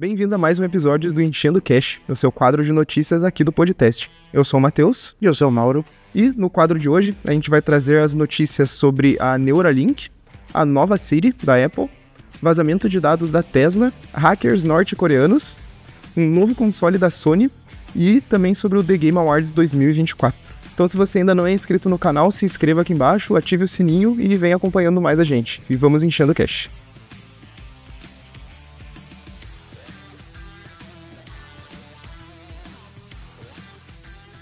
Bem-vindo a mais um episódio do Enchendo Cash, o seu quadro de notícias aqui do podcast. Eu sou o Matheus. E eu sou o Mauro. E no quadro de hoje, a gente vai trazer as notícias sobre a Neuralink, a nova Siri da Apple, vazamento de dados da Tesla, hackers norte-coreanos, um novo console da Sony e também sobre o The Game Awards 2024. Então, se você ainda não é inscrito no canal, se inscreva aqui embaixo, ative o sininho e venha acompanhando mais a gente. E vamos enchendo o cash.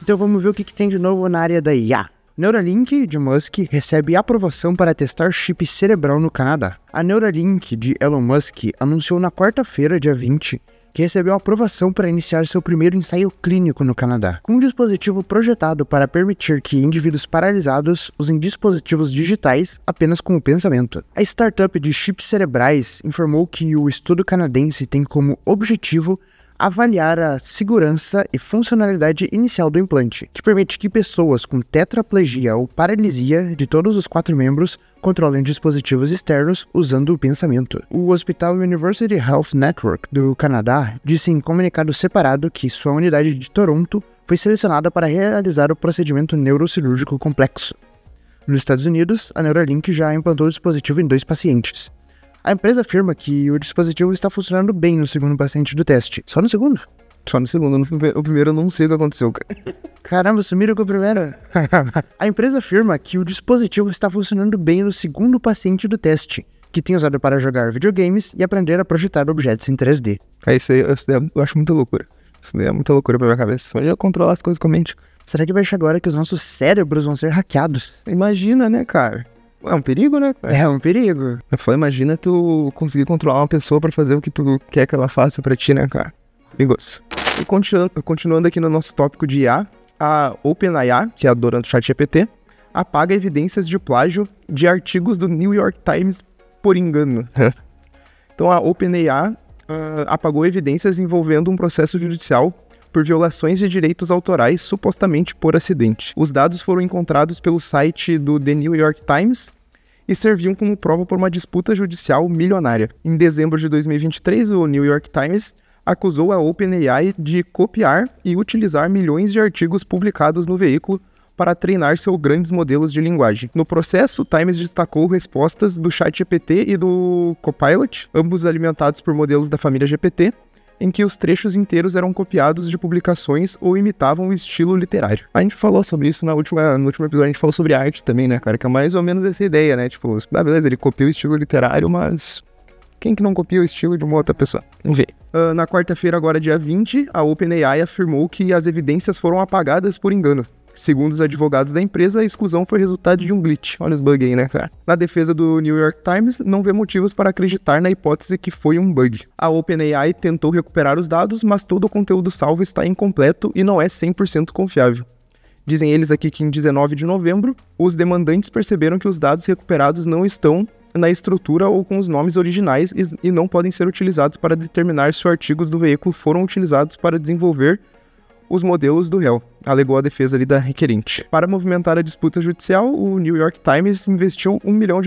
Então vamos ver o que tem de novo na área da IA. Neuralink, de Musk, recebe aprovação para testar chip cerebral no Canadá. A Neuralink, de Elon Musk, anunciou na quarta-feira, dia 20, que recebeu aprovação para iniciar seu primeiro ensaio clínico no Canadá, com um dispositivo projetado para permitir que indivíduos paralisados usem dispositivos digitais apenas com o pensamento. A startup de chips cerebrais informou que o estudo canadense tem como objetivo avaliar a segurança e funcionalidade inicial do implante, que permite que pessoas com tetraplegia ou paralisia de todos os 4 membros controlem dispositivos externos usando o pensamento. O Hospital University Health Network do Canadá disse em comunicado separado que sua unidade de Toronto foi selecionada para realizar o procedimento neurocirúrgico complexo. Nos Estados Unidos, a Neuralink já implantou o dispositivo em 2 pacientes. A empresa afirma que o dispositivo está funcionando bem no segundo paciente do teste. Só no segundo? Só no segundo, o primeiro eu não sei o que aconteceu, cara. Caramba, sumiram com o primeiro. A empresa afirma que o dispositivo está funcionando bem no segundo paciente do teste, que tem usado para jogar videogames e aprender a projetar objetos em 3D. Isso aí eu acho muita loucura. Isso daí é muita loucura pra minha cabeça. Só ia controlar as coisas com a mente. Será que vai chegar agora que os nossos cérebros vão ser hackeados? Imagina, né, cara? É um perigo, né, cara? É um perigo. Eu falei, imagina tu conseguir controlar uma pessoa pra fazer o que tu quer que ela faça pra ti, né, cara? Perigoso. E continuando aqui no nosso tópico de IA, a OpenAI, que é a dona do ChatGPT, apaga evidências de plágio de artigos do New York Times por engano. Então a OpenAI apagou evidências envolvendo um processo judicial por violações de direitos autorais supostamente por acidente. Os dados foram encontrados pelo site do The New York Times e serviam como prova por uma disputa judicial milionária. Em dezembro de 2023, o New York Times acusou a OpenAI de copiar e utilizar milhões de artigos publicados no veículo para treinar seus grandes modelos de linguagem. No processo, o Times destacou respostas do ChatGPT e do Copilot, ambos alimentados por modelos da família GPT, em que os trechos inteiros eram copiados de publicações ou imitavam o estilo literário. A gente falou sobre isso no último episódio, a gente falou sobre arte também, né, cara? Que é mais ou menos essa ideia, né? Tipo, beleza, ele copia o estilo literário, mas quem que não copia o estilo de uma outra pessoa? Enfim. Na quarta-feira, agora dia 20, a OpenAI afirmou que as evidências foram apagadas por engano. Segundo os advogados da empresa, a exclusão foi resultado de um glitch. Olha os bugs aí, né, cara? Na defesa do New York Times, não vê motivos para acreditar na hipótese que foi um bug. A OpenAI tentou recuperar os dados, mas todo o conteúdo salvo está incompleto e não é 100% confiável. Dizem eles aqui que em 19 de novembro, os demandantes perceberam que os dados recuperados não estão na estrutura ou com os nomes originais e não podem ser utilizados para determinar se os artigos do veículo foram utilizados para desenvolver os modelos do réu, alegou a defesa ali da requerente. Para movimentar a disputa judicial, o New York Times investiu $1 milhão,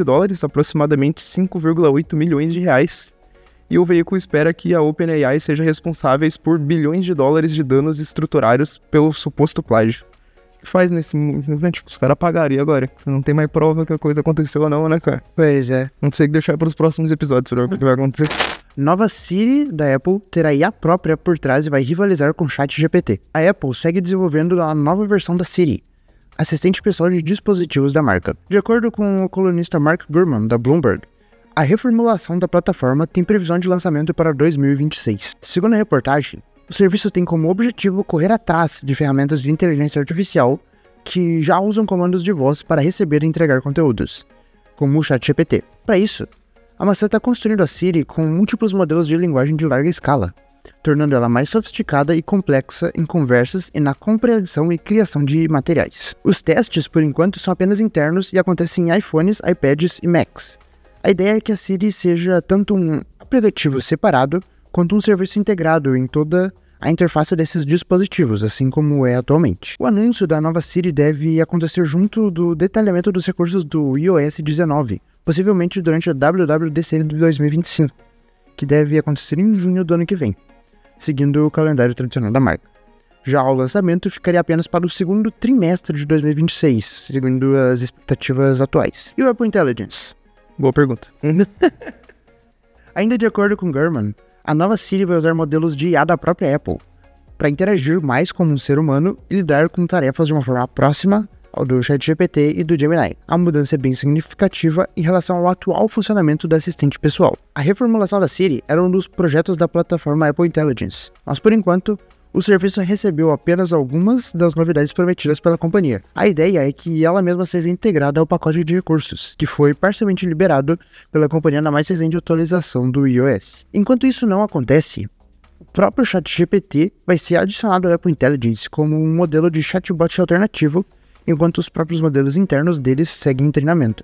aproximadamente 5,8 milhões de reais, e o veículo espera que a OpenAI seja responsável por bilhões de dólares de danos estruturários pelo suposto plágio. O que faz nesse mundo? Tipo, os caras pagariam agora. Não tem mais prova que a coisa aconteceu ou não, né, cara? Pois é. Não sei o que deixar para os próximos episódios pra ver o que vai acontecer. Nova Siri da Apple terá IA própria por trás e vai rivalizar com o ChatGPT. A Apple segue desenvolvendo a nova versão da Siri, assistente pessoal de dispositivos da marca. De acordo com o colunista Mark Gurman, da Bloomberg, a reformulação da plataforma tem previsão de lançamento para 2026. Segundo a reportagem, o serviço tem como objetivo correr atrás de ferramentas de inteligência artificial que já usam comandos de voz para receber e entregar conteúdos, como o ChatGPT. Para isso, a maçã está construindo a Siri com múltiplos modelos de linguagem de larga escala, tornando ela mais sofisticada e complexa em conversas e na compreensão e criação de materiais. Os testes, por enquanto, são apenas internos e acontecem em iPhones, iPads e Macs. A ideia é que a Siri seja tanto um aplicativo separado, quanto um serviço integrado em toda a interface desses dispositivos, assim como é atualmente. O anúncio da nova Siri deve acontecer junto do detalhamento dos recursos do iOS 19, possivelmente durante a WWDC de 2025, que deve acontecer em junho do ano que vem, seguindo o calendário tradicional da marca. Já o lançamento ficaria apenas para o segundo trimestre de 2026, seguindo as expectativas atuais. E o Apple Intelligence? Boa pergunta. Ainda de acordo com Gurman, a nova Siri vai usar modelos de IA da própria Apple para interagir mais como um ser humano e lidar com tarefas de uma forma próxima ao do ChatGPT e do Gemini. A mudança é bem significativa em relação ao atual funcionamento do assistente pessoal. A reformulação da Siri era um dos projetos da plataforma Apple Intelligence, mas por enquanto, o serviço recebeu apenas algumas das novidades prometidas pela companhia. A ideia é que ela mesma seja integrada ao pacote de recursos, que foi parcialmente liberado pela companhia na mais recente atualização do iOS. Enquanto isso não acontece, o próprio ChatGPT vai ser adicionado ao Apple Intelligence como um modelo de chatbot alternativo, enquanto os próprios modelos internos deles seguem em treinamento.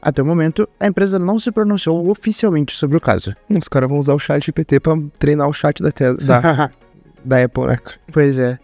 Até o momento, a empresa não se pronunciou oficialmente sobre o caso. Os caras vão usar o ChatGPT pra treinar o chat da Apple, né? Pois é.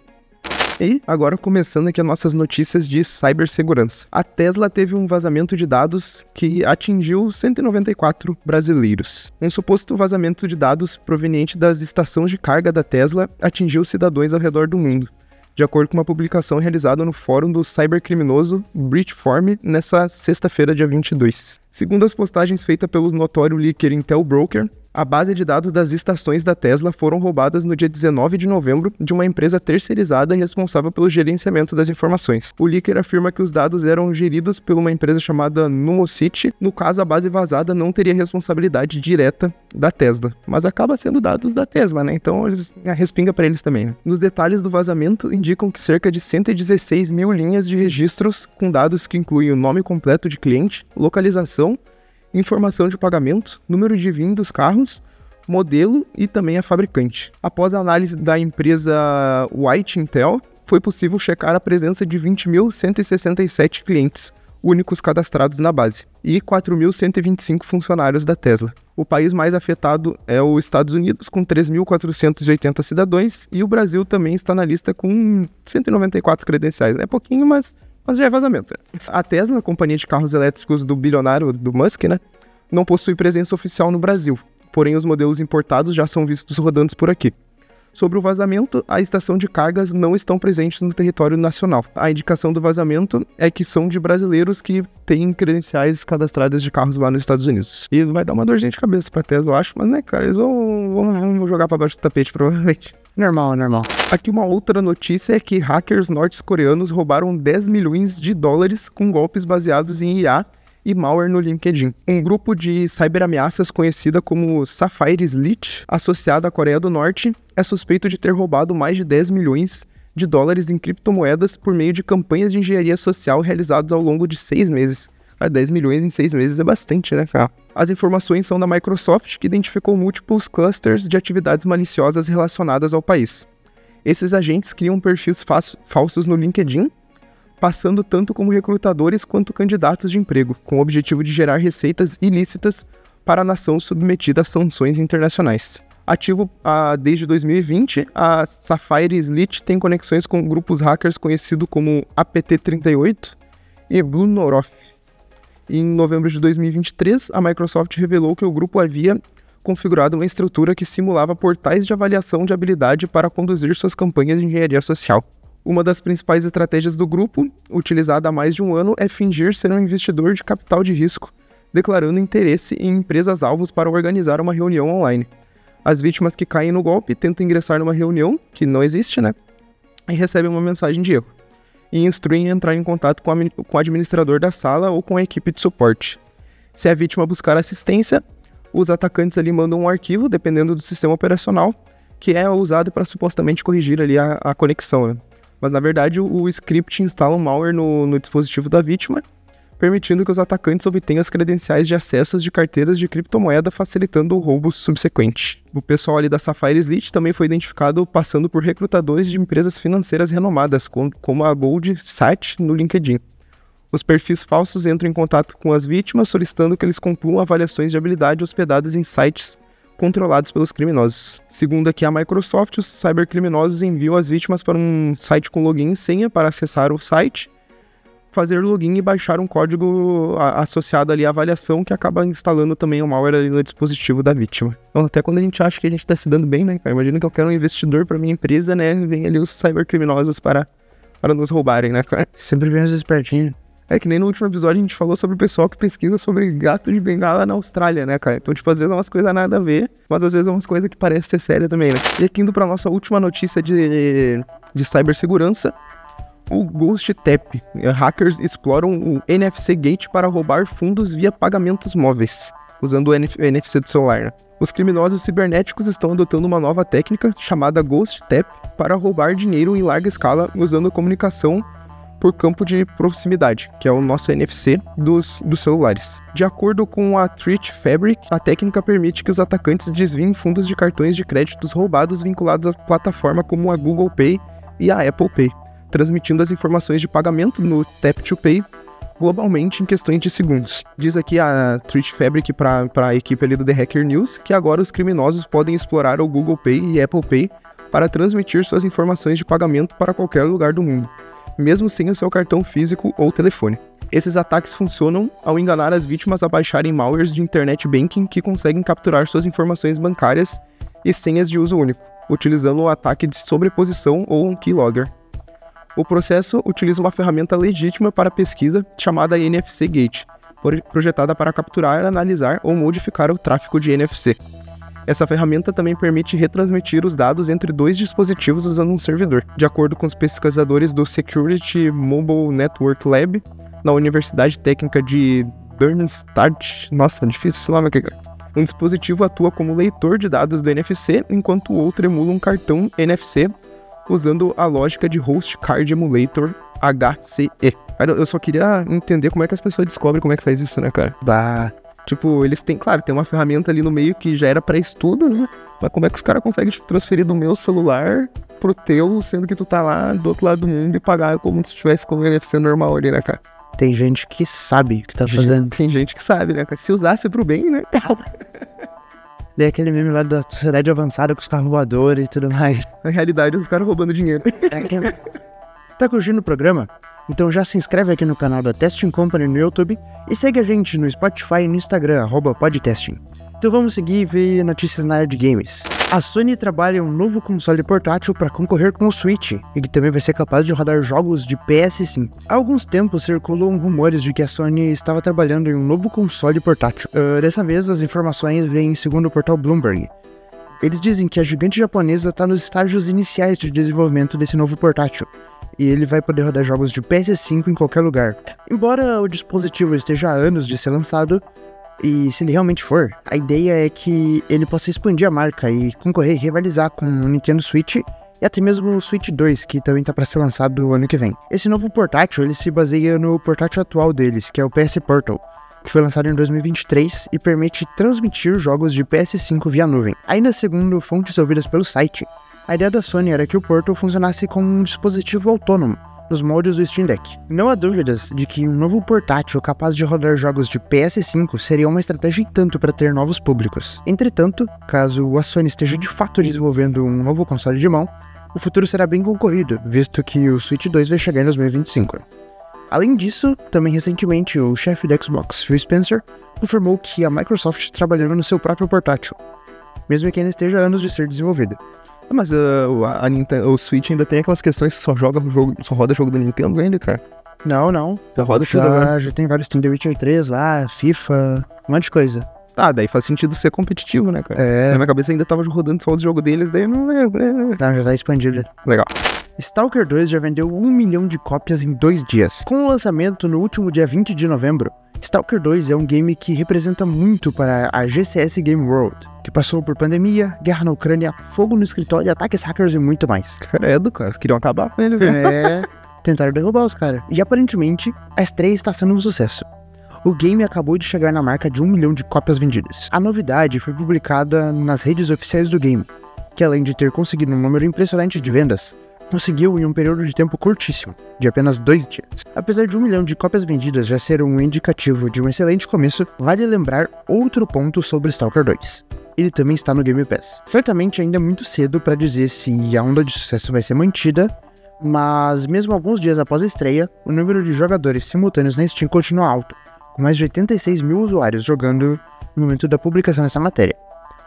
E agora começando aqui as nossas notícias de cibersegurança. A Tesla teve um vazamento de dados que atingiu 194 brasileiros. Um suposto vazamento de dados proveniente das estações de carga da Tesla atingiu cidadãos ao redor do mundo, de acordo com uma publicação realizada no fórum do cybercriminoso Breachform nessa sexta-feira, dia 22. Segundo as postagens feitas pelo notório leaker Intel Broker, a base de dados das estações da Tesla foram roubadas no dia 19 de novembro de uma empresa terceirizada responsável pelo gerenciamento das informações. O leaker afirma que os dados eram geridos por uma empresa chamada Numocity. No caso, a base vazada não teria responsabilidade direta da Tesla, mas acaba sendo dados da Tesla, né? Então eles respinga para eles também, né? Nos detalhes do vazamento indicam que cerca de 116 mil linhas de registros com dados que incluem o nome completo de cliente, localização, informação de pagamento, número de VIN dos carros, modelo e também a fabricante. Após a análise da empresa White Intel, foi possível checar a presença de 20.167 clientes únicos cadastrados na base e 4.125 funcionários da Tesla. O país mais afetado é os Estados Unidos, com 3.480 cidadãos, e o Brasil também está na lista com 194 credenciais. É pouquinho, mas já é vazamento. A Tesla, a companhia de carros elétricos do bilionário do Musk, né, não possui presença oficial no Brasil, porém os modelos importados já são vistos rodando por aqui. Sobre o vazamento, a estação de cargas não estão presentes no território nacional. A indicação do vazamento é que são de brasileiros que têm credenciais cadastradas de carros lá nos Estados Unidos. E vai dar uma dorzinha de cabeça pra Tesla, eu acho, mas né, cara, eles vão jogar pra baixo do tapete, provavelmente. Normal. Aqui uma outra notícia é que hackers norte-coreanos roubaram 10 milhões de dólares com golpes baseados em IA e malware no LinkedIn. Um grupo de cyberameaças conhecida como Sapphire Slit, associado à Coreia do Norte, é suspeito de ter roubado mais de 10 milhões de dólares em criptomoedas por meio de campanhas de engenharia social realizadas ao longo de 6 meses. 10 milhões em 6 meses é bastante, né, cara? As informações são da Microsoft, que identificou múltiplos clusters de atividades maliciosas relacionadas ao país. Esses agentes criam perfis falsos no LinkedIn, passando tanto como recrutadores quanto candidatos de emprego, com o objetivo de gerar receitas ilícitas para a nação submetida a sanções internacionais. Ativo desde 2020, a Sapphire Slit tem conexões com grupos hackers conhecidos como APT38 e Blue Noroth. Em novembro de 2023, a Microsoft revelou que o grupo havia configurado uma estrutura que simulava portais de avaliação de habilidade para conduzir suas campanhas de engenharia social. Uma das principais estratégias do grupo, utilizada há mais de um ano, é fingir ser um investidor de capital de risco, declarando interesse em empresas-alvos para organizar uma reunião online. As vítimas que caem no golpe tentam ingressar numa reunião, que não existe, né? E recebem uma mensagem de erro. E instruem a entrar em contato com o administrador da sala ou com a equipe de suporte. Se a vítima buscar assistência, os atacantes ali mandam um arquivo, dependendo do sistema operacional, que é usado para supostamente corrigir ali a conexão, né? Mas na verdade o script instala um malware no dispositivo da vítima, permitindo que os atacantes obtenham as credenciais de acessos de carteiras de criptomoeda, facilitando o roubo subsequente. O pessoal ali da Sapphire Slit também foi identificado passando por recrutadores de empresas financeiras renomadas, como a GoldSat no LinkedIn. Os perfis falsos entram em contato com as vítimas, solicitando que eles concluam avaliações de habilidade hospedadas em sites controlados pelos criminosos. Segundo aqui a Microsoft, os cybercriminosos enviam as vítimas para um site com login e senha para acessar o site, fazer login e baixar um código associado ali à avaliação que acaba instalando também o malware ali no dispositivo da vítima. Então, até quando a gente acha que a gente tá se dando bem, né, cara? Imagina que eu quero um investidor pra minha empresa, né? Vem ali os cybercriminosos para nos roubarem, né, cara? Sempre vem os espertinhos. É que nem no último episódio a gente falou sobre o pessoal que pesquisa sobre gato de bengala na Austrália, né, cara? Então, tipo, às vezes é umas coisas nada a ver, mas às vezes é umas coisas que parecem ser sérias também, né? E aqui indo pra nossa última notícia de cibersegurança, o Ghost Tap. Hackers exploram o NFC Gate para roubar fundos via pagamentos móveis, usando o NFC do celular, né? Os criminosos cibernéticos estão adotando uma nova técnica chamada Ghost Tap para roubar dinheiro em larga escala usando a comunicação por campo de proximidade, que é o nosso NFC dos celulares. De acordo com a Threat Fabric, a técnica permite que os atacantes desviem fundos de cartões de créditos roubados vinculados à plataforma como a Google Pay e a Apple Pay, transmitindo as informações de pagamento no Tap to Pay globalmente em questões de segundos. Diz aqui a Threat Fabric para a equipe ali do The Hacker News que agora os criminosos podem explorar o Google Pay e Apple Pay para transmitir suas informações de pagamento para qualquer lugar do mundo, mesmo sem o seu cartão físico ou telefone. Esses ataques funcionam ao enganar as vítimas a baixarem malwares de internet banking que conseguem capturar suas informações bancárias e senhas de uso único, utilizando um ataque de sobreposição ou um keylogger. O processo utiliza uma ferramenta legítima para pesquisa chamada NFC Gate, projetada para capturar, analisar ou modificar o tráfego de NFC. Essa ferramenta também permite retransmitir os dados entre dois dispositivos usando um servidor. De acordo com os pesquisadores do Security Mobile Network Lab, na Universidade Técnica de Darmstadt, nossa, difícil esse nome aqui, cara. Um dispositivo atua como leitor de dados do NFC, enquanto o outro emula um cartão NFC, usando a lógica de Host Card Emulator HCE. Eu só queria entender como é que as pessoas descobrem como é que faz isso, né, cara? Bah... Tipo, eles têm, claro, tem uma ferramenta ali no meio que já era pra estudo, né? Mas como é que os caras conseguem transferir do meu celular pro teu, sendo que tu tá lá do outro lado do mundo e pagar como se estivesse com o NFC normal ali, né, cara? Tem gente que sabe o que tá fazendo. Tem gente que sabe, né, cara? Se usasse pro bem, né? Daí aquele meme lá da sociedade avançada com os carros voadores e tudo mais. Na realidade, os caras roubando dinheiro. Tá curtindo o programa? Então já se inscreve aqui no canal da Testing Company no YouTube e segue a gente no Spotify e no Instagram, @podtesting. Então vamos seguir e ver notícias na área de games. A Sony trabalha em um novo console portátil para concorrer com o Switch, e que também vai ser capaz de rodar jogos de PS5. Há alguns tempos circulam rumores de que a Sony estava trabalhando em um novo console portátil. Dessa vez as informações vêm segundo o portal Bloomberg. Eles dizem que a gigante japonesa está nos estágios iniciais de desenvolvimento desse novo portátil, e ele vai poder rodar jogos de PS5 em qualquer lugar. Embora o dispositivo esteja há anos de ser lançado, e se ele realmente for, a ideia é que ele possa expandir a marca e concorrer e rivalizar com o Nintendo Switch e até mesmo o Switch 2, que também está para ser lançado no ano que vem. Esse novo portátil ele se baseia no portátil atual deles, que é o PS Portal, que foi lançado em 2023 e permite transmitir jogos de PS5 via nuvem. Ainda segundo fontes ouvidas pelo site, a ideia da Sony era que o Portal funcionasse como um dispositivo autônomo, nos moldes do Steam Deck. Não há dúvidas de que um novo portátil capaz de rodar jogos de PS5 seria uma estratégia e tanto para ter novos públicos. Entretanto, caso a Sony esteja de fato desenvolvendo um novo console de mão, o futuro será bem concorrido, visto que o Switch 2 vai chegar em 2025. Além disso, também recentemente o chefe do Xbox, Phil Spencer, confirmou que a Microsoft está trabalhando no seu próprio portátil, mesmo que ainda esteja há anos de ser desenvolvido. Mas o Switch ainda tem aquelas questões que só roda jogo da Nintendo ainda, cara? Não. Já roda tudo agora. Já tem vários, tem The Witcher 3 lá, FIFA, um monte de coisa. Ah, daí faz sentido ser competitivo, né, cara? Na minha cabeça ainda tava rodando só os jogos deles, daí não é. Não, já tá expandido. Legal. Stalker 2 já vendeu 1 milhão de cópias em 2 dias. Com o lançamento no último dia 20 de novembro, Stalker 2 é um game que representa muito para a GCS Game World, que passou por pandemia, guerra na Ucrânia, fogo no escritório, ataques hackers e muito mais. Credo, cara, queriam acabar com eles, né? Tentaram derrubar os caras. E aparentemente, a estreia está sendo um sucesso. O game acabou de chegar na marca de 1 milhão de cópias vendidas. A novidade foi publicada nas redes oficiais do game, que além de ter conseguido um número impressionante de vendas, conseguiu em um período de tempo curtíssimo, de apenas 2 dias. Apesar de 1 milhão de cópias vendidas já ser um indicativo de um excelente começo, vale lembrar outro ponto sobre Stalker 2. Ele também está no Game Pass. Certamente ainda é muito cedo para dizer se a onda de sucesso vai ser mantida, Mas mesmo alguns dias após a estreia, o número de jogadores simultâneos na Steam continua alto, com mais de 86 mil usuários jogando no momento da publicação dessa matéria.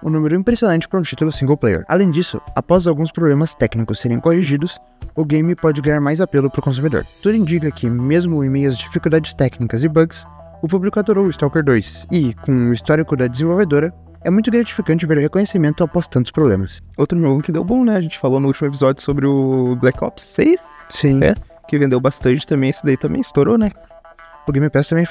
Um número impressionante para um título single player. Além disso, após alguns problemas técnicos serem corrigidos, o game pode ganhar mais apelo para o consumidor. Tudo indica que, mesmo em meio às dificuldades técnicas e bugs, o público adorou o Stalker 2 e, com o histórico da desenvolvedora, é muito gratificante ver o reconhecimento após tantos problemas. Outro jogo que deu bom, né? A gente falou no último episódio sobre o Black Ops 6. Sim. Que vendeu bastante também. Esse daí também estourou, né? O Game Pass também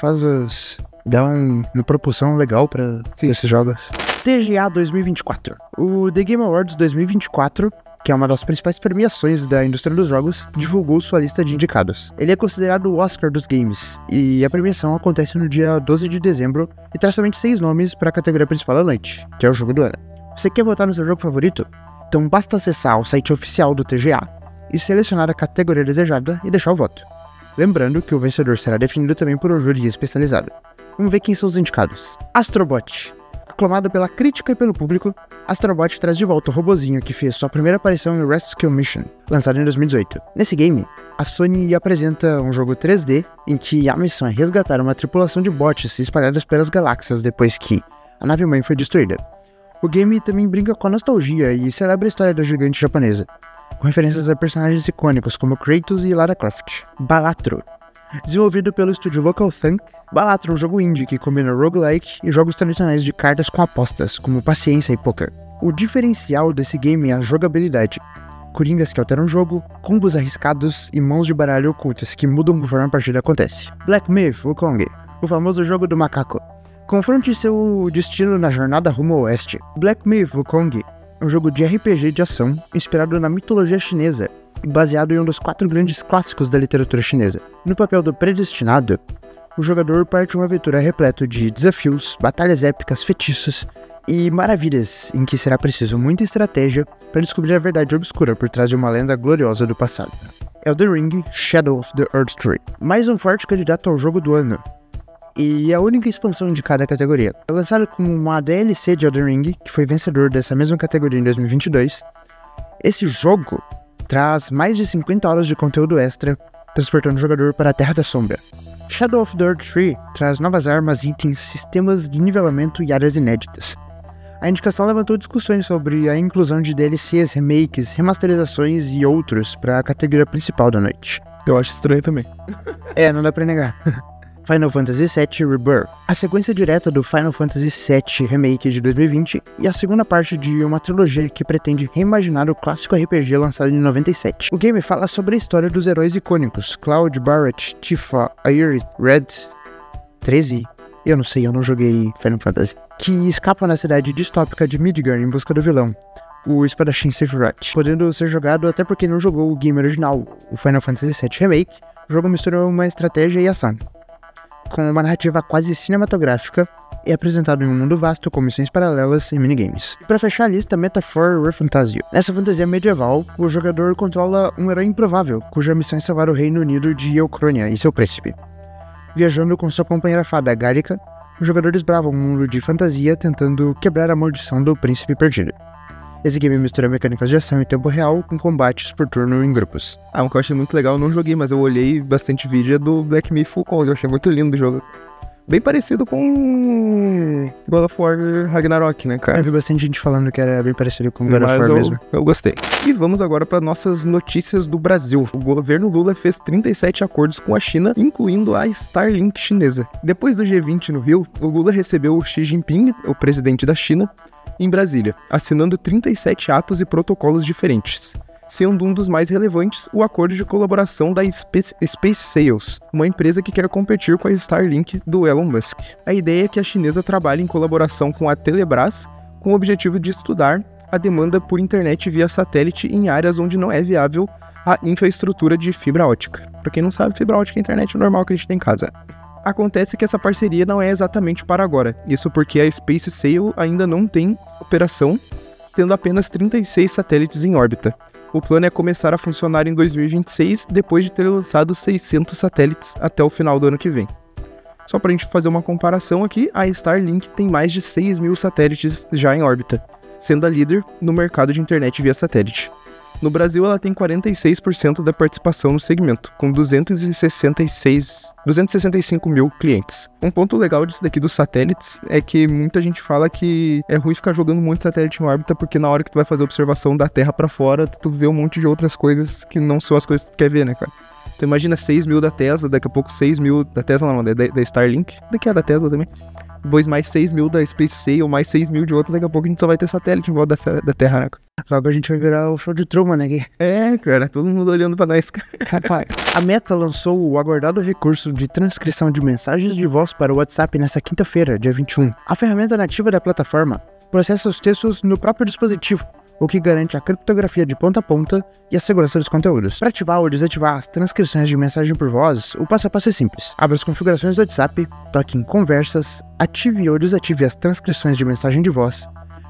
dá uma propulsão legal para esses jogos. TGA 2024. O The Game Awards 2024, que é uma das principais premiações da indústria dos jogos, divulgou sua lista de indicados. Ele é considerado o Oscar dos games, e a premiação acontece no dia 12 de dezembro e traz somente 6 nomes para a categoria principal da noite, que é o jogo do ano. Você quer votar no seu jogo favorito? Então basta acessar o site oficial do TGA e selecionar a categoria desejada e deixar o voto. Lembrando que o vencedor será definido também por um júri especializado. Vamos ver quem são os indicados. Astrobot. Aclamado pela crítica e pelo público, Astrobot traz de volta o robozinho que fez sua primeira aparição em Rescue Mission, lançado em 2018. Nesse game, a Sony apresenta um jogo 3D em que a missão é resgatar uma tripulação de bots espalhadas pelas galáxias depois que a nave-mãe foi destruída. O game também brinca com a nostalgia e celebra a história da gigante japonesa, com referências a personagens icônicos como Kratos e Lara Croft. Balatro. Desenvolvido pelo estúdio Local Thunk, Balatro é um jogo indie que combina roguelike e jogos tradicionais de cartas com apostas, como paciência e poker. O diferencial desse game é a jogabilidade. Coringas que alteram o jogo, combos arriscados e mãos de baralho ocultas que mudam conforme a partida acontece. Black Myth Wukong, o famoso jogo do macaco. Confronte seu destino na jornada rumo ao oeste. Black Myth Wukong é um jogo de RPG de ação inspirado na mitologia chinesa e baseado em um dos 4 grandes clássicos da literatura chinesa. No papel do predestinado, o jogador parte uma aventura repleta de desafios, batalhas épicas, feitiços e maravilhas em que será preciso muita estratégia para descobrir a verdade obscura por trás de uma lenda gloriosa do passado. Elden Ring Shadow of the Earth Tree, mais um forte candidato ao jogo do ano, e a única expansão de cada categoria. É lançado como uma DLC de Elden Ring, que foi vencedor dessa mesma categoria em 2022, esse jogo traz mais de 50 horas de conteúdo extra, transportando o jogador para a Terra da Sombra. Shadow of the Earth Tree traz novas armas, itens, sistemas de nivelamento e áreas inéditas. A indicação levantou discussões sobre a inclusão de DLCs, remakes, remasterizações e outros para a categoria principal da noite. Eu acho estranho também. Não dá pra negar. Final Fantasy VII Rebirth, a sequência direta do Final Fantasy VII Remake de 2020 e a segunda parte de uma trilogia que pretende reimaginar o clássico RPG lançado em 97. O game fala sobre a história dos heróis icônicos Cloud, Barret, Tifa, Aerith, Red, 13, eu não joguei Final Fantasy, que escapam na cidade distópica de Midgar em busca do vilão, o espadachim Sephiroth, podendo ser jogado até porque não jogou o game original, o Final Fantasy VII Remake. O jogo mistura uma estratégia e ação, com uma narrativa quase cinematográfica e apresentado em um mundo vasto com missões paralelas e minigames. E para fechar a lista, Metaphor ReFantazio. Nessa fantasia medieval, o jogador controla um herói improvável, cuja missão é salvar o Reino Unido de Eucrônia e seu príncipe. Viajando com sua companheira fada Gálica, o jogador desbrava um mundo de fantasia tentando quebrar a maldição do príncipe perdido. Esse game mistura mecânicas de ação em tempo real com combates por turno em grupos. Um que eu achei muito legal, eu não joguei, mas eu olhei bastante vídeo do Black Myth Wukong, eu achei muito lindo o jogo. Bem parecido com God of War Ragnarok, né, cara? Eu vi bastante gente falando que era bem parecido com God of War mesmo. Eu gostei. E vamos agora para nossas notícias do Brasil. O governo Lula fez 37 acordos com a China, incluindo a Starlink chinesa. Depois do G20 no Rio, o Lula recebeu o Xi Jinping, o presidente da China, em Brasília, assinando 37 atos e protocolos diferentes, sendo um dos mais relevantes o acordo de colaboração da Space Sales, uma empresa que quer competir com a Starlink do Elon Musk. A ideia é que a chinesa trabalhe em colaboração com a Telebrás, com o objetivo de estudar a demanda por internet via satélite em áreas onde não é viável a infraestrutura de fibra ótica. Para quem não sabe, fibra ótica é a internet normal que a gente tem em casa. Acontece que essa parceria não é exatamente para agora, isso porque a Space Sail ainda não tem operação, tendo apenas 36 satélites em órbita. O plano é começar a funcionar em 2026, depois de ter lançado 600 satélites até o final do ano que vem. Só para a gente fazer uma comparação aqui, a Starlink tem mais de 6 mil satélites já em órbita, sendo a líder no mercado de internet via satélite. No Brasil, ela tem 46% da participação no segmento, com 265 mil clientes. Um ponto legal disso daqui dos satélites é que muita gente fala que é ruim ficar jogando muito satélite em órbita, porque na hora que tu vai fazer observação da Terra pra fora, tu vê um monte de outras coisas que não são as coisas que tu quer ver, né, cara? Então imagina 6 mil da Tesla, daqui a pouco 6 mil da Tesla, não, da Starlink, daqui é da Tesla também. Depois mais 6 mil da SpaceX, ou mais 6 mil de outra, daqui a pouco a gente só vai ter satélite em volta da Terra, né? Logo a gente vai virar o show de Truman, né? Cara, todo mundo olhando pra nós, cara. A Meta lançou o aguardado recurso de transcrição de mensagens de voz para o WhatsApp nesta quinta-feira, dia 21. A ferramenta nativa da plataforma processa os textos no próprio dispositivo, o que garante a criptografia de ponta a ponta e a segurança dos conteúdos. Para ativar ou desativar as transcrições de mensagem por voz, o passo a passo é simples. Abra as configurações do WhatsApp, toque em Conversas, ative ou desative as transcrições de mensagem de voz.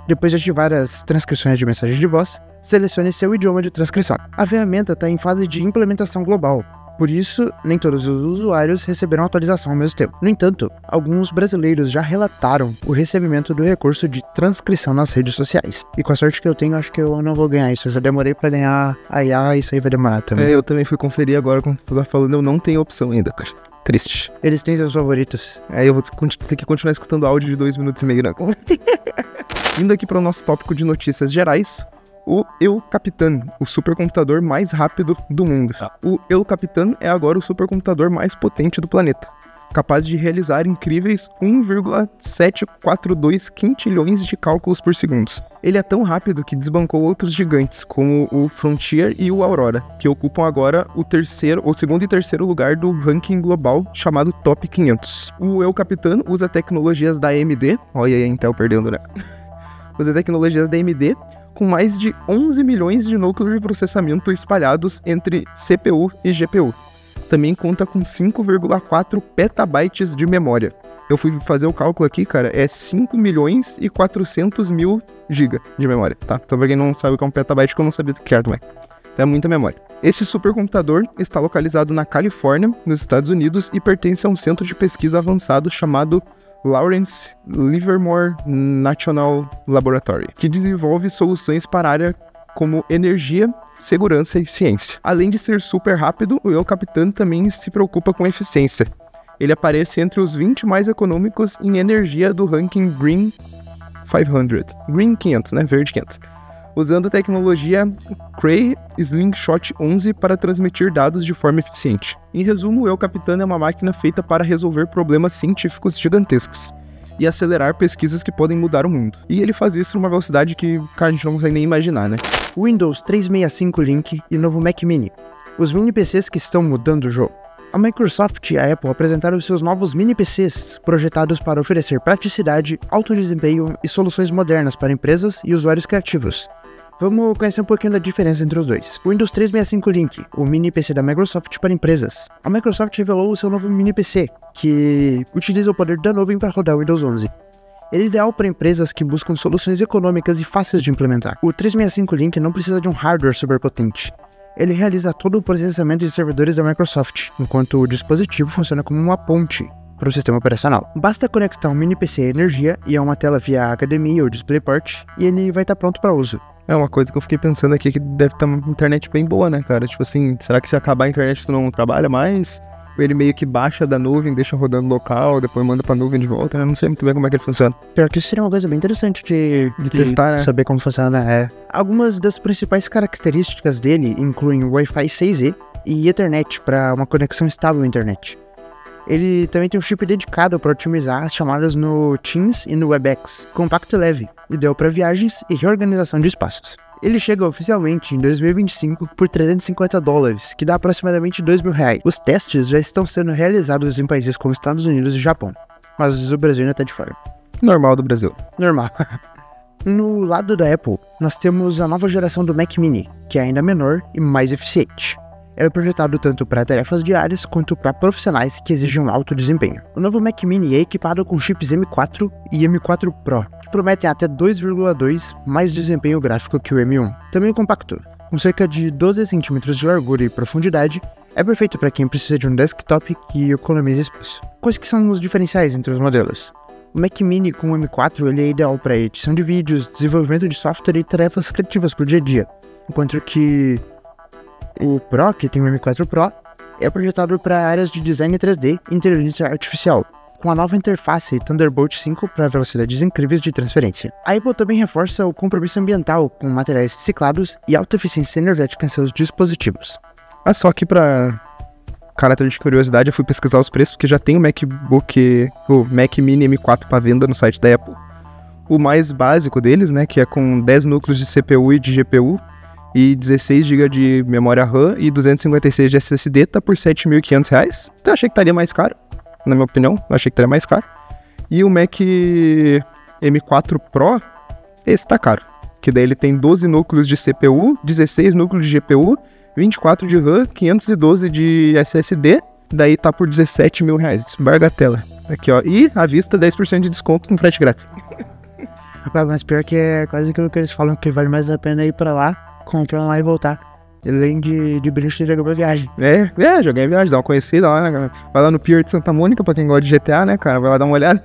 Depois de ativar as transcrições de mensagem de voz, selecione seu idioma de transcrição. A ferramenta está em fase de implementação global. Por isso, nem todos os usuários receberam atualização ao mesmo tempo. No entanto, alguns brasileiros já relataram o recebimento do recurso de transcrição nas redes sociais. E com a sorte que eu tenho, acho que eu não vou ganhar isso. Eu já demorei pra ganhar a IA, isso aí vai demorar também. Eu também fui conferir agora, quando tu tá falando, eu não tenho opção ainda, cara. Triste. Eles têm seus favoritos. Eu vou ter que continuar escutando áudio de 2 minutos e meio, né? Indo aqui para o nosso tópico de notícias gerais. O El Capitan, o supercomputador mais rápido do mundo. O El Capitan é agora o supercomputador mais potente do planeta, capaz de realizar incríveis 1,742 quintilhões de cálculos por segundo. Ele é tão rápido que desbancou outros gigantes, como o Frontier e o Aurora, que ocupam agora o segundo e terceiro lugar do ranking global chamado Top 500. O El Capitan usa tecnologias da AMD, olha aí a Intel perdendo, né? Usa tecnologias da AMD, com mais de 11 milhões de núcleos de processamento espalhados entre CPU e GPU. Também conta com 5,4 petabytes de memória. Eu fui fazer o cálculo aqui, cara, é 5 milhões e 400 mil GB de memória, tá? Só pra quem não sabe o que é um petabyte, que eu não sabia do que era também. Então é muita memória. Esse supercomputador está localizado na Califórnia, nos Estados Unidos, e pertence a um centro de pesquisa avançado chamado Lawrence Livermore National Laboratory, que desenvolve soluções para a área como energia, segurança e ciência. Além de ser super rápido, o El Capitan também se preocupa com eficiência. Ele aparece entre os 20 mais econômicos em energia do ranking Green 500. Green 500, né? Verde 500. Usando a tecnologia Cray Slingshot 11 para transmitir dados de forma eficiente. Em resumo, o El Capitan é uma máquina feita para resolver problemas científicos gigantescos e acelerar pesquisas que podem mudar o mundo. E ele faz isso numa velocidade que, cara, a gente não consegue nem imaginar, né? Windows 365 Link e novo Mac Mini. Os mini PCs que estão mudando o jogo. A Microsoft e a Apple apresentaram seus novos mini PCs, projetados para oferecer praticidade, alto desempenho e soluções modernas para empresas e usuários criativos. Vamos conhecer um pouquinho da diferença entre os dois. O Windows 365 Link, o mini PC da Microsoft para empresas. A Microsoft revelou o seu novo mini PC, que utiliza o poder da nuvem para rodar o Windows 11. Ele é ideal para empresas que buscam soluções econômicas e fáceis de implementar. O 365 Link não precisa de um hardware super potente. Ele realiza todo o processamento de servidores da Microsoft, enquanto o dispositivo funciona como uma ponte para o sistema operacional. Basta conectar um mini PC à energia e a uma tela via HDMI ou DisplayPort e ele vai estar pronto para uso. É uma coisa que eu fiquei pensando aqui, que deve estar uma internet bem boa, né, cara? Tipo assim, será que se acabar a internet tu não trabalha mais? Ou ele meio que baixa da nuvem, deixa rodando local, depois manda pra nuvem de volta, né? Não sei muito bem como é que ele funciona. Pior que isso seria uma coisa bem interessante de testar, né? Saber como funciona, Algumas das principais características dele incluem o Wi-Fi 6E e Ethernet para uma conexão estável à internet. Ele também tem um chip dedicado para otimizar as chamadas no Teams e no WebEx, compacto e leve, ideal para viagens e reorganização de espaços. Ele chega oficialmente em 2025 por $350, que dá aproximadamente R$2.000. Os testes já estão sendo realizados em países como Estados Unidos e Japão, mas o Brasil ainda tá de fora. Normal do Brasil. Normal. No lado da Apple, nós temos a nova geração do Mac Mini, que é ainda menor e mais eficiente. Ele é projetado tanto para tarefas diárias quanto para profissionais que exigem um alto desempenho. O novo Mac Mini é equipado com chips M4 e M4 Pro, que prometem até 2,2 mais desempenho gráfico que o M1. Também compacto, com cerca de 12 cm de largura e profundidade, é perfeito para quem precisa de um desktop que economize espaço. Quais que são os diferenciais entre os modelos? O Mac Mini com o M4 ele é ideal para edição de vídeos, desenvolvimento de software e tarefas criativas para o dia a dia, enquanto que o Pro, que tem o M4 Pro, é projetado para áreas de design 3D e inteligência artificial, com a nova interface Thunderbolt 5 para velocidades incríveis de transferência. A Apple também reforça o compromisso ambiental com materiais reciclados e alta eficiência energética em seus dispositivos. Só que pra caráter de curiosidade, eu fui pesquisar os preços, porque já tem o Mac Mini M4 para venda no site da Apple. O mais básico deles, né, que é com 10 núcleos de CPU e de GPU, e 16 GB de memória RAM e 256 de SSD, tá por R$ 7.500. Então eu achei que estaria mais caro, na minha opinião, eu achei que estaria mais caro. E o Mac M4 Pro, esse tá caro, que daí ele tem 12 núcleos de CPU, 16 núcleos de GPU, 24 de RAM, 512 de SSD, daí tá por R$17.000, bagatela. Aqui, ó, e à vista 10% de desconto com frete grátis. Rapaz, mas pior que é quase aquilo que eles falam, que vale mais a pena ir pra lá, comprar lá e voltar. Além de brinde de jogar viagem. Joguei a viagem, dá uma conhecida lá, né, cara? Vai lá no Pier de Santa Mônica, pra quem gosta de GTA, né, cara? Vai lá dar uma olhada.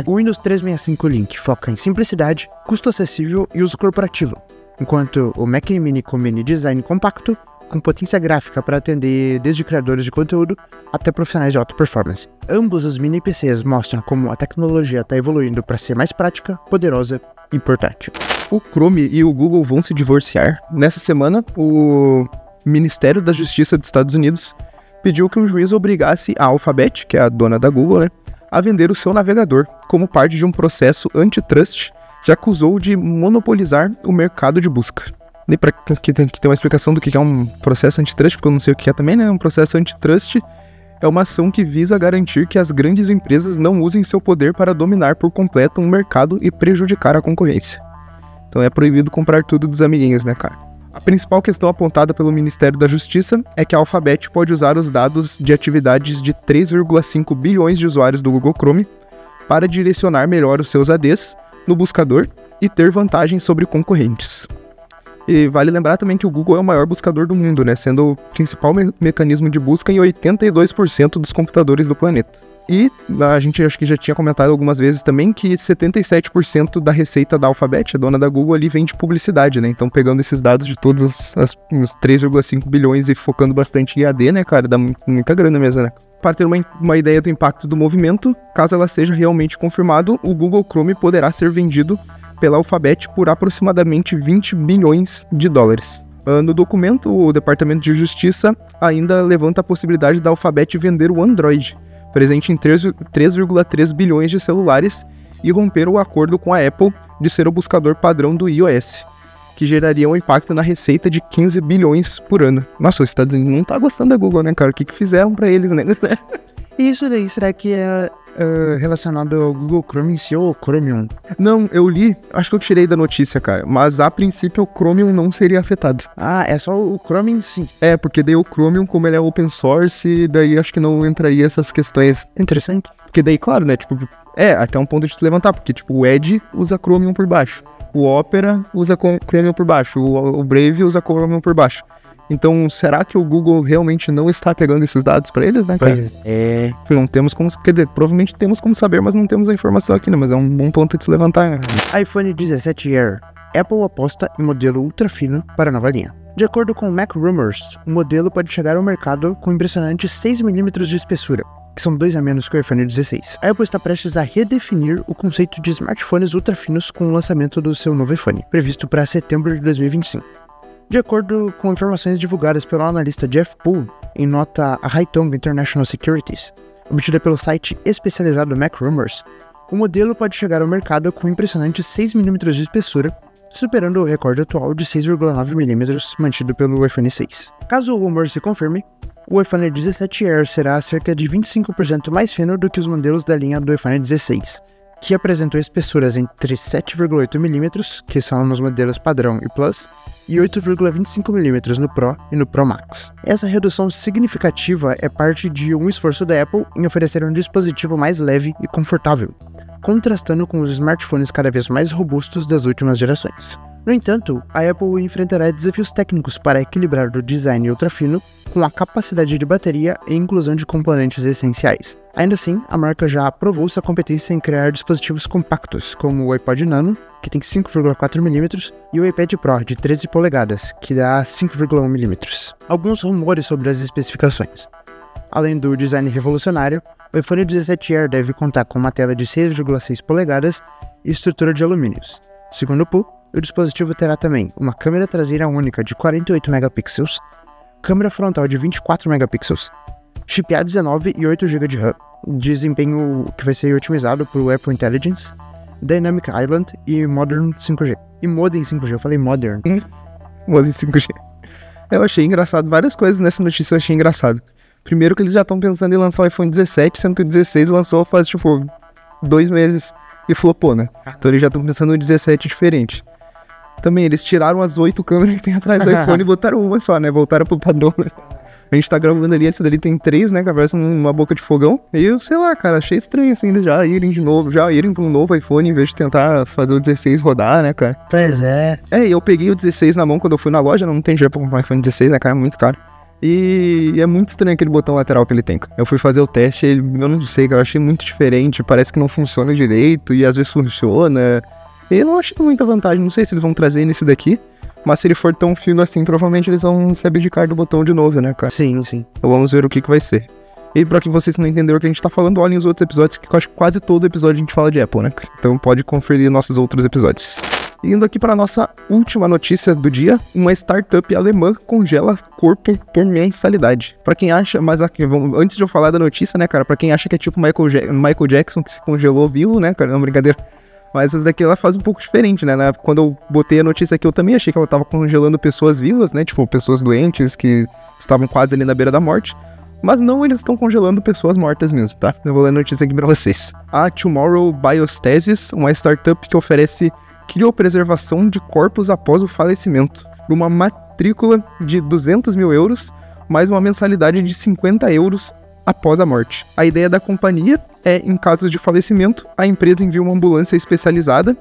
O Windows 365 Link foca em simplicidade, custo acessível e uso corporativo, enquanto o Mac Mini combina design compacto com potência gráfica para atender desde criadores de conteúdo até profissionais de alta performance. Ambos os mini PCs mostram como a tecnologia está evoluindo para ser mais prática, poderosa e portátil. O Chrome e o Google vão se divorciar. Nessa semana, o Ministério da Justiça dos Estados Unidos pediu que um juiz obrigasse a Alphabet, que é a dona da Google, né, a vender o seu navegador, como parte de um processo antitrust que acusou de monopolizar o mercado de busca. Nem para que tem uma explicação do que é um processo antitrust, porque eu não sei o que é também, né? Um processo antitrust é uma ação que visa garantir que as grandes empresas não usem seu poder para dominar por completo um mercado e prejudicar a concorrência. Então é proibido comprar tudo dos amiguinhos, né, cara? A principal questão apontada pelo Ministério da Justiça é que a Alphabet pode usar os dados de atividades de 3,5 bilhões de usuários do Google Chrome para direcionar melhor os seus ADs no buscador e ter vantagem sobre concorrentes. E vale lembrar também que o Google é o maior buscador do mundo, né, sendo o principal mecanismo de busca em 82% dos computadores do planeta. E a gente acho que já tinha comentado algumas vezes também que 77% da receita da Alphabet, a dona da Google, ali vem de publicidade, né? Então pegando esses dados de todos os 3,5 bilhões e focando bastante em AD, né, cara, dá muita grana mesmo, né? Para ter uma ideia do impacto do movimento, caso ela seja realmente confirmado, o Google Chrome poderá ser vendido pela Alphabet por aproximadamente 20 bilhões de dólares. No documento, o Departamento de Justiça ainda levanta a possibilidade da Alphabet vender o Android, presente em 3,3 bilhões de celulares, e romper o acordo com a Apple de ser o buscador padrão do iOS, que geraria um impacto na receita de 15 bilhões por ano. Nossa, os Estados Unidos não tá gostando da Google, né, cara? O que fizeram pra eles, né? Isso daí, será que é relacionado ao Google Chrome em si ou Chromium? Não, eu li, acho que eu tirei da notícia, cara, mas a princípio o Chromium não seria afetado. Ah, é só o Chrome em si. É, porque daí o Chromium, como ele é open source, daí acho que não entraria essas questões. Interessante. Porque daí, claro, né, tipo, até um ponto de se levantar, porque tipo, o Edge usa Chromium por baixo, o Opera usa Chromium por baixo, o Brave usa Chromium por baixo. Então, será que o Google realmente não está pegando esses dados para eles, né, cara? Não temos como... Quer dizer, provavelmente temos como saber, mas não temos a informação aqui, né? Mas é um bom ponto de se levantar, né? iPhone 17 Air. Apple aposta em modelo ultra fino para a nova linha. De acordo com Mac Rumors, o modelo pode chegar ao mercado com impressionante 6 mm de espessura, que são 2 a menos que o iPhone 16. A Apple está prestes a redefinir o conceito de smartphones ultra finos com o lançamento do seu novo iPhone, previsto para setembro de 2025. De acordo com informações divulgadas pelo analista Jeff Poole em nota a Haitong International Securities, obtida pelo site especializado Mac Rumors, o modelo pode chegar ao mercado com impressionantes 6 mm de espessura, superando o recorde atual de 6,9 mm mantido pelo iPhone 6. Caso o rumor se confirme, o iPhone 17 Air será cerca de 25% mais fino do que os modelos da linha do iPhone 16, que apresentou espessuras entre 7,8 mm, que são nos modelos padrão e Plus, e 8,25 mm no Pro e no Pro Max. Essa redução significativa é parte de um esforço da Apple em oferecer um dispositivo mais leve e confortável, contrastando com os smartphones cada vez mais robustos das últimas gerações. No entanto, a Apple enfrentará desafios técnicos para equilibrar o design ultrafino com a capacidade de bateria e inclusão de componentes essenciais. Ainda assim, a marca já provou sua competência em criar dispositivos compactos, como o iPod Nano, que tem 5,4 mm, e o iPad Pro, de 13 polegadas, que dá 5,1 mm. Alguns rumores sobre as especificações. Além do design revolucionário, o iPhone 17 Air deve contar com uma tela de 6,6 polegadas e estrutura de alumínios. Segundo o Pooh, o dispositivo terá também uma câmera traseira única de 48 megapixels, câmera frontal de 24 megapixels, chip A19 e 8 GB de RAM, desempenho que vai ser otimizado por Apple Intelligence, Dynamic Island e Modern 5G. E Modem 5G, eu falei Modern. Modem 5G. Eu achei engraçado, várias coisas nessa notícia eu achei engraçado. Primeiro que eles já estão pensando em lançar o iPhone 17, sendo que o 16 lançou faz, 2 meses e flopou, né? Então eles já estão pensando no 17 diferente. Também, eles tiraram as 8 câmeras que tem atrás do iPhone e botaram uma só, né? Voltaram pro padrão, né? A gente tá gravando ali, essa dali tem 3, né? Que parece uma boca de fogão. E eu, sei lá, cara, achei estranho, assim, eles já irem pra um novo iPhone em vez de tentar fazer o 16 rodar, né, cara? Pois é. E eu peguei o 16 na mão quando eu fui na loja, não tem dinheiro pra comprar um iPhone 16, né, cara? É muito caro. E é muito estranho aquele botão lateral que ele tem, cara. Eu fui fazer o teste, eu não sei, cara, eu achei muito diferente, parece que não funciona direito e às vezes funciona. E eu não achei muita vantagem, não sei se eles vão trazer nesse daqui, mas se ele for tão fino assim, provavelmente eles vão se abdicar do botão de novo, né, cara? Sim, sim. Então vamos ver o que vai ser. E pra que vocês não entenderam o que a gente tá falando, olhem os outros episódios, que eu acho que quase todo episódio a gente fala de Apple, né? Então pode conferir nossos outros episódios. Indo aqui para nossa última notícia do dia, uma startup alemã congela corpo por mensalidade. Pra quem acha, mas aqui, antes de eu falar da notícia, né, cara, pra quem acha que é tipo Michael Jackson que se congelou vivo, né, cara, não, brincadeira. Mas essa daqui ela faz um pouco diferente, né? Quando eu botei a notícia aqui, eu também achei que ela tava congelando pessoas vivas, né? Tipo, pessoas doentes que estavam quase ali na beira da morte. Mas não, eles estão congelando pessoas mortas mesmo, tá? Eu vou ler a notícia aqui pra vocês. A Tomorrow Biostasis, uma startup que oferece criopreservação de corpos após o falecimento, por uma matrícula de 200 mil euros, mais uma mensalidade de 50 euros após a morte. A ideia da companhia é, em casos de falecimento, a empresa envia uma ambulância especializada,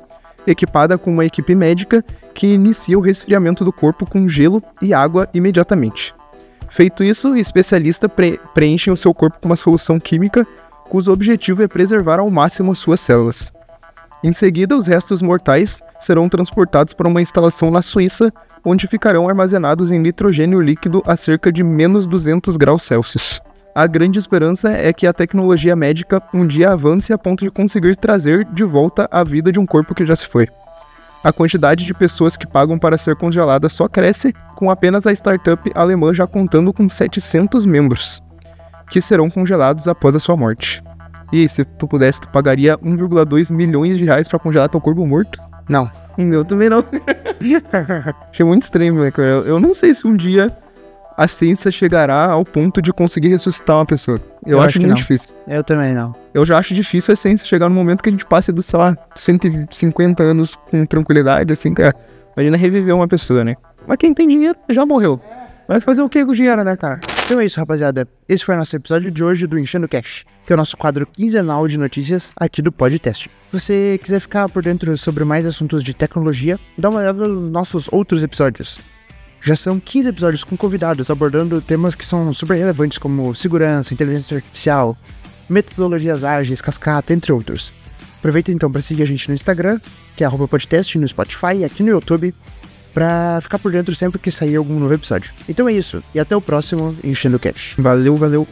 equipada com uma equipe médica, que inicia o resfriamento do corpo com gelo e água imediatamente. Feito isso, especialistas preenchem o seu corpo com uma solução química, cujo objetivo é preservar ao máximo as suas células. Em seguida, os restos mortais serão transportados para uma instalação na Suíça, onde ficarão armazenados em nitrogênio líquido a cerca de menos 200 graus Celsius. A grande esperança é que a tecnologia médica um dia avance a ponto de conseguir trazer de volta a vida de um corpo que já se foi. A quantidade de pessoas que pagam para ser congelada só cresce, com apenas a startup alemã já contando com 700 membros, que serão congelados após a sua morte. E se tu pudesse, tu pagaria 1,2 milhões de reais pra congelar teu corpo morto? Não. Eu também não. Achei muito estranho, né, cara? Eu não sei se um dia a ciência chegará ao ponto de conseguir ressuscitar uma pessoa. Eu acho muito difícil. Eu também não. Eu já acho difícil a ciência chegar no momento que a gente passe dos, sei lá, 150 anos com tranquilidade, assim, cara. Imagina reviver uma pessoa, né? Mas quem tem dinheiro já morreu. Vai fazer o que com o dinheiro, né, cara? Então é isso, rapaziada. Esse foi o nosso episódio de hoje do Enchendo Cash, que é o nosso quadro quinzenal de notícias aqui do Podcast. Se você quiser ficar por dentro sobre mais assuntos de tecnologia, dá uma olhada nos nossos outros episódios. Já são 15 episódios com convidados abordando temas que são super relevantes, como segurança, inteligência artificial, metodologias ágeis, cascata, entre outros. Aproveita então para seguir a gente no Instagram, que é @podcast, no Spotify e aqui no YouTube, pra ficar por dentro sempre que sair algum novo episódio. Então é isso, e até o próximo Enchendo Cash. Valeu.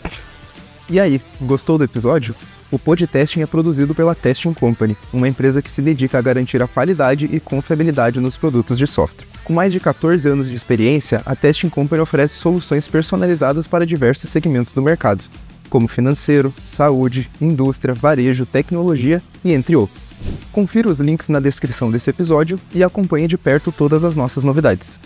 E aí, gostou do episódio? O Podcasting é produzido pela Testing Company, uma empresa que se dedica a garantir a qualidade e confiabilidade nos produtos de software. Com mais de 14 anos de experiência, a Testing Company oferece soluções personalizadas para diversos segmentos do mercado, como financeiro, saúde, indústria, varejo, tecnologia e entre outros. Confira os links na descrição desse episódio e acompanhe de perto todas as nossas novidades.